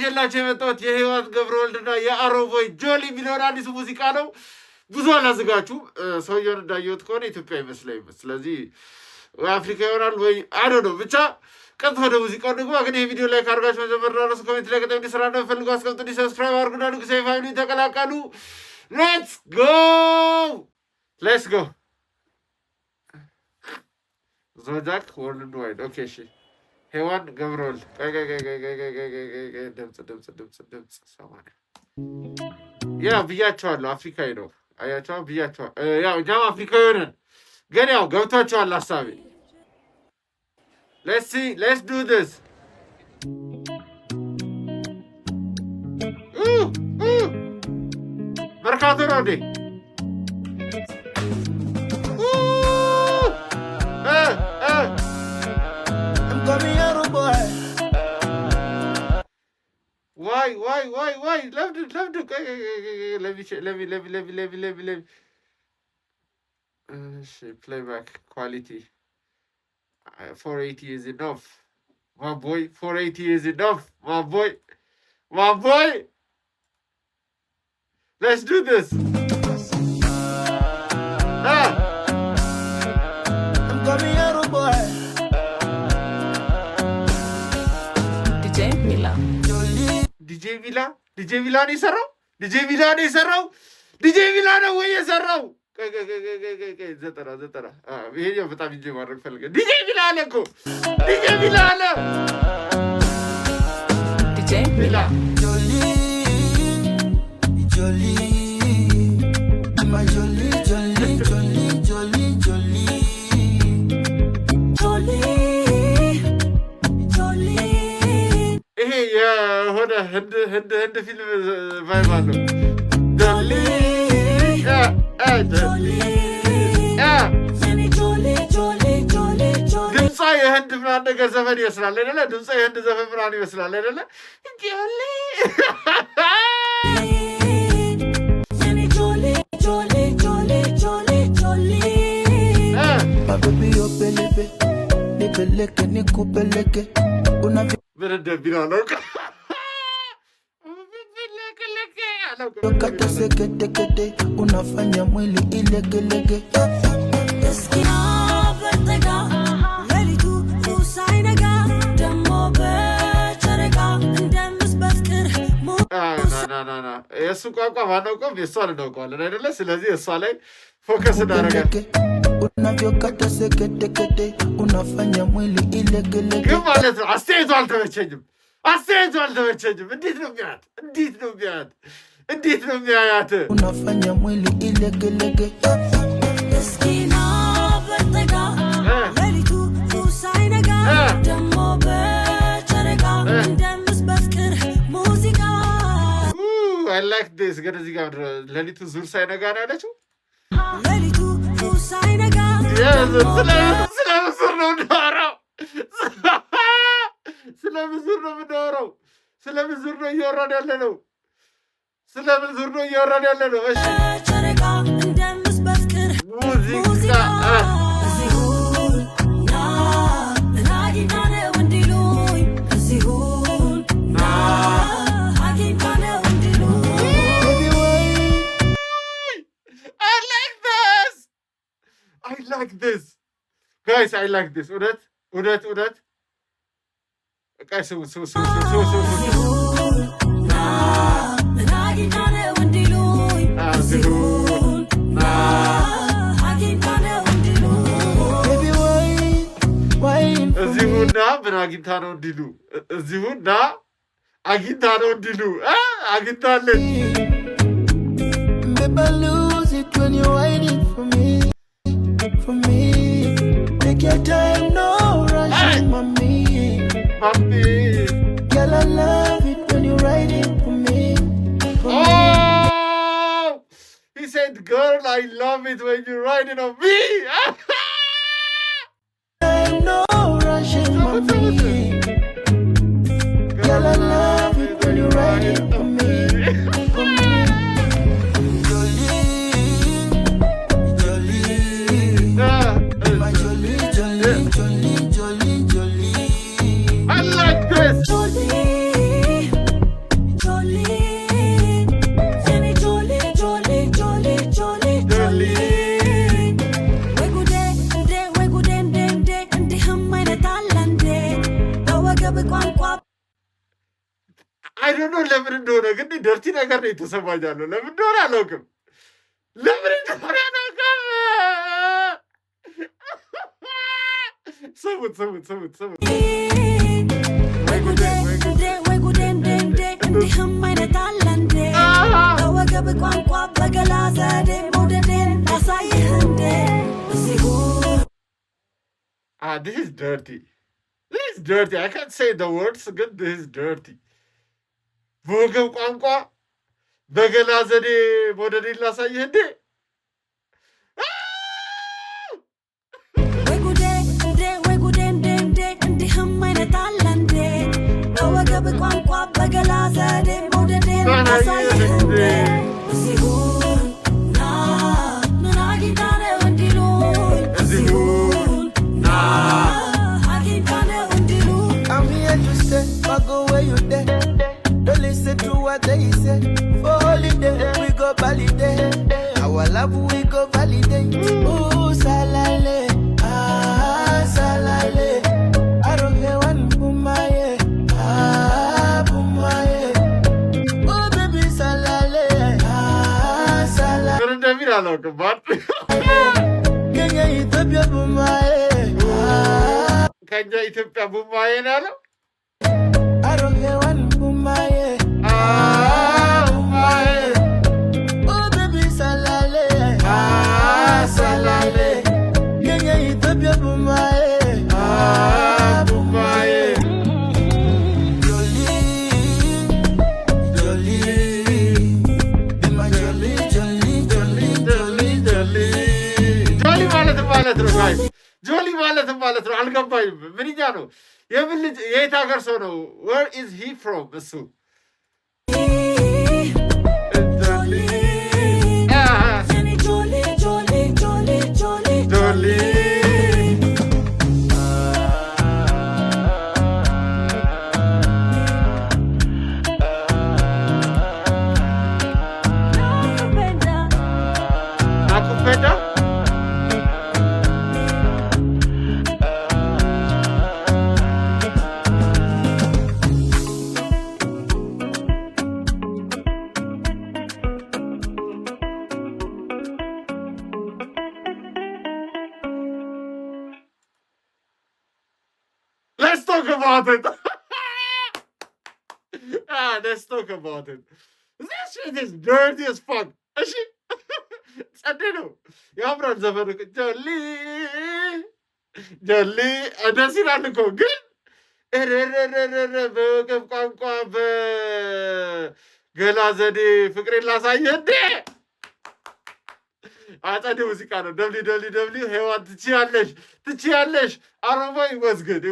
ይዤላችሁ የመጣሁት የህይወት ገብረወልድና የአሮቦይ ጆሊ የሚለውን አዲሱ ሙዚቃ ነው። ብዙ አላዝጋችሁም። ሰውየውን እንዳየሁት ከሆነ ኢትዮጵያ ይመስለኝ። ስለዚህ ወይ አፍሪካ ይሆናል ወይ አዶ ነው። ብቻ ቀጥታ ወደ ሙዚቃው ንግባ። ግን ይህ ቪዲዮ ላይ ካርጋችሁ መጀመሪያ ራሱ ኮሜንት ላይ ቀጣይ እንዲሰራ እንደምፈልጉ አስቀምጡልኝ። ሰብስክራይብ አድርጉና ንጉሳዊ ፋሚሊ ተቀላቀሉ። ሌትስ ጎ ዞጃክ ወርልድ ዋይድ። ኦኬ እሺ ሔዋን ገብረወልድ ድምፅ ሰማንያ ያ ብያቸዋለሁ። አፍሪካዊ ነው አያቸዋ ብያቸዋል። ያው እኛም አፍሪካዊ ሆነን ግን ያው ገብቷቸዋል ሀሳቤ። let's do this መርካቶ ነው እንዴ? Why? Loved it. Let me. Playback quality. 480 is enough. My boy, 480 is enough. My boy. Let's do this. I'm coming here, boy. DJ Mila ነው የሰራው። DJ Mila ነው ወይ የሰራው? ዘጠና ይሄኛው በጣም እንጂ ማድረግ ፈልገ DJ Mila አለ እኮ DJ Mila አለ። DJ Mila ይሄ የሆነ ህንድ ፊልም ቫይብ አለው። ድምጿ የህንድ ምናምን ነገር ዘፈን ይመስላል አይደለ? ድምጿ የህንድ ዘፈን ምናምን ይመስላል አይደለ? ምን እንደሚለው አላውቅም። unafanya mwili ilegelege የእሱ ቋንቋ ባናውቀውም የእሷን እናውቀዋለን አይደለ? ስለዚህ እሷ ላይ ፎከስ እናደርጋለን። ግን ማለት ነው አስተያየቱ አልተመቸኝም። እንዴት ነው የሚያያት? unafanya mwili ilegelege እስኪና በርተጋ ለሊቱ ሳይነጋ ደሞ በጨረቃ እንደምስበስክር ሙዚቃ I like this ግን እዚህ ጋር ለሊቱ ዙር ሳይነጋ ነው ያለችው። ለሊቱ ሳይነጋ ስለ ምስር ነው የምናወራው። ስለ ምስር ነው እያወራን ያለ ነው። ስለምን ዙር ነው እያወራን ያለ ነው? እሺ ጨረቃ እንደምስበስክር ሙዚቃ I like this guys. እውነት በቃ ስሙ እዚሁና ምን አግኝታ ነው እንዲሉ እዚሁና አግኝታ ነው እንዲሉ አግኝታለች። He said, girl, I love it when you're riding on me. No rushing, mommy. Girl, I love it when you're riding on me. I like this. አይዶኖ ለምን እንደሆነ ግን ደርቲ ነገር ነው የተሰማኛለሁ። ለምን እንደሆነ አላውቅም። ለምን እንደሆነ አላውቅም። ስሙት ስሙት ስሙት ስሙት። እንዲህም አይነት አለ እንዴ? በወገብ ቋንቋ በገላ ዘዴ መውደዴን ላሳይህ እንዴ? This is dirty. This is dirty. I can't say the words, but this is dirty. በወገብ ቋንቋ በገላ ዘዴ መውደዴን ላሳይህ እንዴ? ቋንቋ በገላ ዘዴ መውደዴን ላሳይህ እንዴ? ምን አግኝታ ነው እንዲሉ አግኝታ ነው እንዲሉ I'm here to stay, but go where you there. Don't listen to what they say. For holiday, we go validate. Our love we go validate. Ooh, salale, salale. I don't hear one bumaye. ከኛ ኢትዮጵያ ቡማዬ ነው ያለው። ጆሊ ማለት ነው። አልገባኝም። ምንኛ ነው? የምን ልጅ? የት ሀገር ሰው ነው? where is he from? እሱ Let's talk about it. Let's talk about it. This shit is dirty as fuck. እሺ ጸዴ ነው። ያምራል ዘፈኑ። ጆሊ ደስ ይላል እኮ ግን በወገብ ቋንቋ በገላ ዘዴ ፍቅሬን ላሳየህ እንዴ? አጸዴ ሙዚቃ ነው። www ሄዋን ትችያለሽ። አሮቦይ ይወዝግድ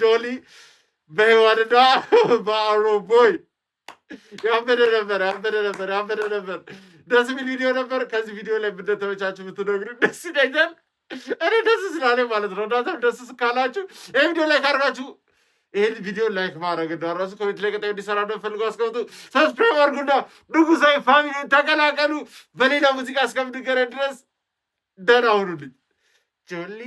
ጆሊ በሄዋንና በአሮቦይ ያበደ ነበር። ደስ የሚል ቪዲዮ ነበር። ከዚህ ቪዲዮ ላይ እንደተመቻችሁ ብትነግሩ ደስ ይለኛል። እኔ ደስ ስላለኝ ማለት ነው። እናንተም ደስ ካላችሁ ይህ ቪዲዮ ላይክ አድርጋችሁ ይህን ቪዲዮ ላይክ ማድረግ እንዳትረሱ። ኮሜንት ላይ ቀጣይ እንዲሰራ እንደፈልገው አስቀምጡ። ሰብስክራይብ አድርጉና ንጉሳዊ ፋሚሊን ተቀላቀሉ። በሌላ ሙዚቃ እስከምንገናኝ ድረስ ደህና ሁኑልኝ። ጆሊ